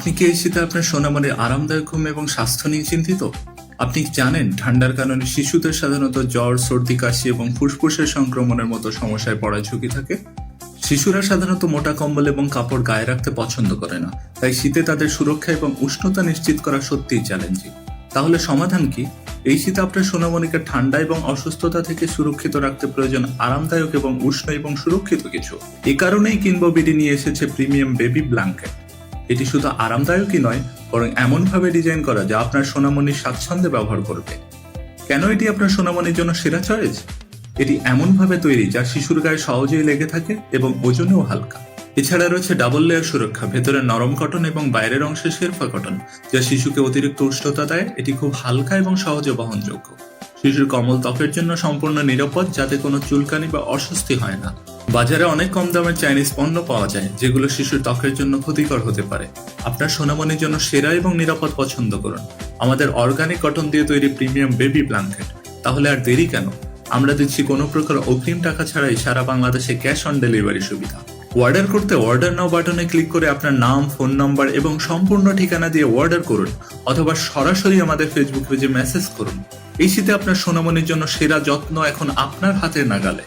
আপনি কি এই শীতে আপনার সোনামণির আরামদায়ক ঘুম এবং স্বাস্থ্য নিয়ে চিন্তিত? আপনি কি জানেন ঠান্ডার কারণে শিশুদের সাধারণত জ্বর, সর্দি, কাশি এবং ফুসফুসের সংক্রমণের মতো সমস্যায় পড়ার ঝুঁকি থাকে? শিশুরা সাধারণত মোটা কম্বল এবং কাপড় গায়ে রাখতে পছন্দ করে না, তাই শীতে তাদের সুরক্ষা এবং উষ্ণতা নিশ্চিত করা সত্যিই চ্যালেঞ্জিং। তাহলে সমাধান কি? এই শীতে আপনার সোনামণিকে ঠান্ডা এবং অসুস্থতা থেকে সুরক্ষিত রাখতে প্রয়োজন আরামদায়ক এবং উষ্ণ এবং সুরক্ষিত কিছু। এ কারণেই কিনবো বিডি নিয়ে এসেছে প্রিমিয়াম বেবি ব্ল্যাঙ্কেট। এটি শুধু আরামদায়কই নয়, বরং এমনভাবে ডিজাইন করা যা আপনার সোনামণির স্বাচ্ছন্দ্যে ব্যবহার করবে। কেন এটি আপনার সোনামণির জন্য সেরা চয়েস? এটি এমনভাবে তৈরি যা শিশুর গায়ে সহজেই লেগে থাকে এবং ওজনেও হালকা। এছাড়া রয়েছে ডাবল লেয়ার সুরক্ষা, ভেতরে নরম কটন এবং বাইরের অংশে শেরফা কটন, যা শিশুকে অতিরিক্ত উষ্ণতা দেয়। এটি খুব হালকা এবং সহজে বহনযোগ্য। শিশুর কোমল ত্বকের জন্য সম্পূর্ণ নিরাপদ, যাতে কোনো চুলকানি বা অস্বস্তি হয় না। বাজারে অনেক কম দামের চাইনিজ পণ্য পাওয়া যায়, যেগুলো শিশুর ত্বকের জন্য ক্ষতিকর হতে পারে। আপনার সোনামণির জন্য সেরা এবং নিরাপদ পছন্দ করুন আমাদের অর্গানিক কটন দিয়ে তৈরি প্রিমিয়াম বেবি ব্ল্যাঙ্কেট। তাহলে আর দেরি কেন? আমরা দিচ্ছি কোনো প্রকার অগ্রিম টাকা ছাড়াই সারা বাংলাদেশে ক্যাশ অন ডেলিভারি সুবিধা। অর্ডার করতে অর্ডার নাও বাটনে ক্লিক করে আপনার নাম, ফোন নাম্বার এবং সম্পূর্ণ ঠিকানা দিয়ে অর্ডার করুন, অথবা সরাসরি আমাদের ফেসবুক পেজে মেসেজ করুন। এই শীতে আপনার সোনামণির জন্য সেরা যত্ন এখন আপনার হাতের নাগালে।